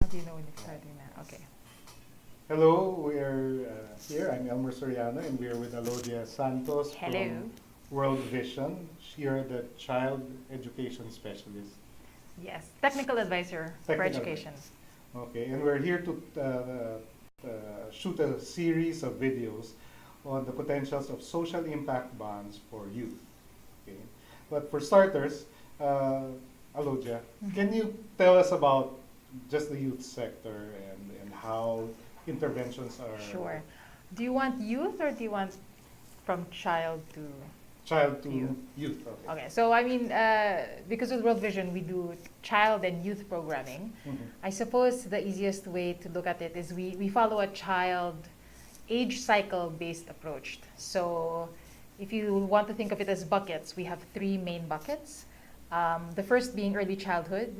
Starting na. Okay. Hello, we're here. I'm Elmer Soriano, and we're with Alodia Santos Hello. from World Vision. You're the Child Education Specialist. Yes, technical advisor for Technical education. Okay, and we're here to shoot a series of videos on the potentials of social impact bonds for youth. Okay, but for starters, Alodia, can you tell us about just the youth sector and how interventions are Sure. Do you want youth or do you want from child to child to Youth. youth? Okay. Okay, so I mean, because with World Vision we do child and youth programming. I suppose the easiest way to look at it is we follow a child age cycle based approach. So if you want to think of it as buckets, we have three main buckets. The first being early childhood,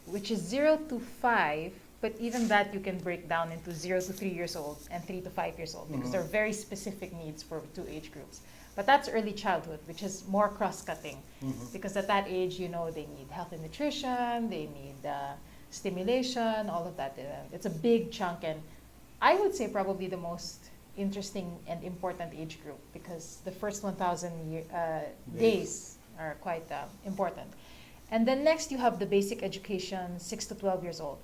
which is 0 to 5, but even that you can break down into 0 to 3 years old and 3 to 5 years old because there are very specific needs for two age groups. But that's early childhood, which is more cross-cutting because at that age, you know, they need health and nutrition, they need stimulation, all of that. It's a big chunk, and I would say probably the most interesting and important age group because the first 1,000 days are quite important. And then next you have the basic education, 6 to 12 years old.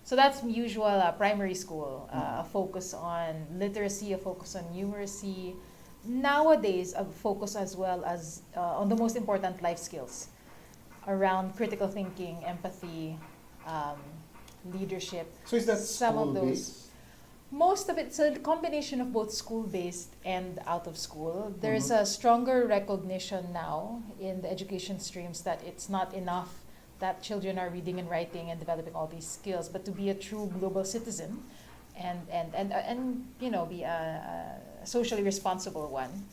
So that's usual primary school, a focus on literacy, a focus on numeracy. Nowadays, a focus as well as on the most important life skills around critical thinking, empathy, leadership. So is that Some of those. school-based? Most of it's a combination of both school-based and out of school. There's a stronger recognition now in the education streams that it's not enough that children are reading and writing and developing all these skills, but to be a true global citizen and you know, be a socially responsible one,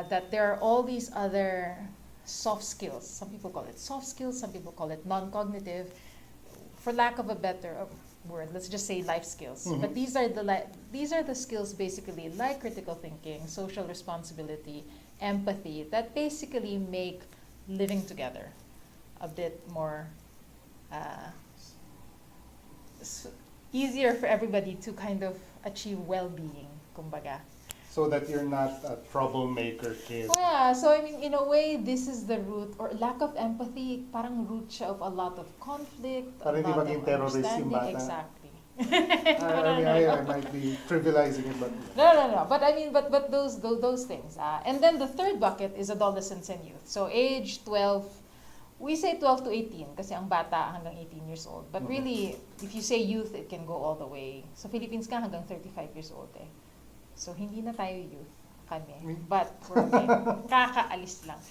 that there are all these other soft skills. Some people call it soft skills, some people call it non-cognitive. For lack of a better word, let's just say life skills. But these are the skills basically like critical thinking, social responsibility, empathy, that basically make living together a bit more easier for everybody to kind of achieve well-being, kumbaga. So that you're not a troublemaker kid. Oh yeah, so I mean, in a way, this is the root, or lack of empathy, parang root siya of a lot of conflict, Para a hindi lot maging of terrorist yung understanding. bata. Exactly. I might be trivializing it, but No. But I mean, but those things. And then the third bucket is adolescents and youth. So age 12, we say 12 to 18 kasi ang bata hanggang 18 years old. But really, if you say youth, it can go all the way. So Philippines ka hanggang 35 years old eh. So hindi na tayo youth kami. But we're kakaalis lang.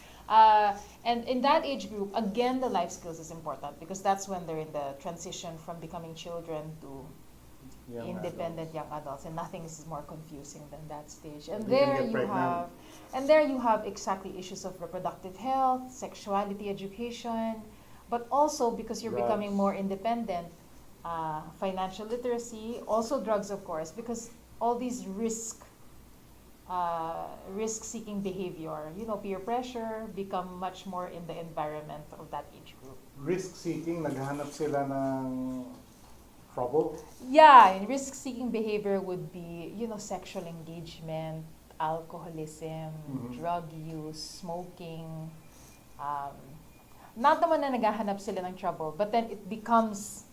And in that age group, again, the life skills is important because that's when they're in the transition from becoming children to independent young adults, and nothing is more confusing than that stage. And there you have exactly issues of reproductive health, sexuality education, but also because you're becoming more independent, financial literacy, also drugs, of course, because all these risk-seeking behavior, you know, peer pressure, become much more in the environment of that age group. risk-seeking, naghahanap sila ng trouble? Yeah, and risk-seeking behavior would be, you know, sexual engagement, alcoholism, drug use, smoking. Not naman na naghahanap sila ng trouble, but then it becomes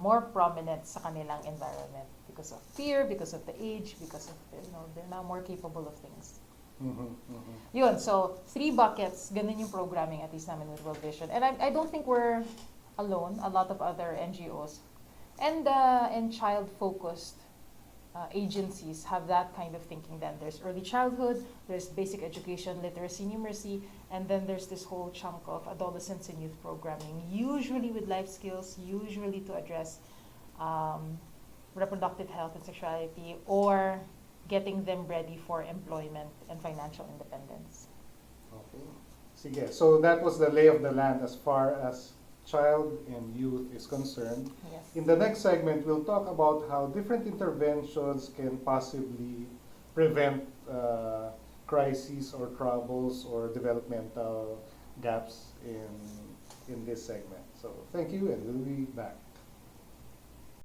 more prominent sa kanilang environment because of fear, because of the age, because of, you know, they're now more capable of things. Yun, so 3 buckets, ganun yung programming at least namin with World Vision. And I don't think we're alone. A lot of other NGOs and child-focused agencies have that kind of thinking then. There's early childhood, there's basic education, literacy, numeracy, and then there's this whole chunk of adolescents and youth programming, usually with life skills, usually to address reproductive health and sexuality, or getting them ready for employment and financial independence. Okay. Sige. So that was the lay of the land as far as child and youth is concerned. Yes. In the next segment, we'll talk about how different interventions can possibly prevent crises or troubles or developmental gaps in this segment. So thank you, and we'll be back.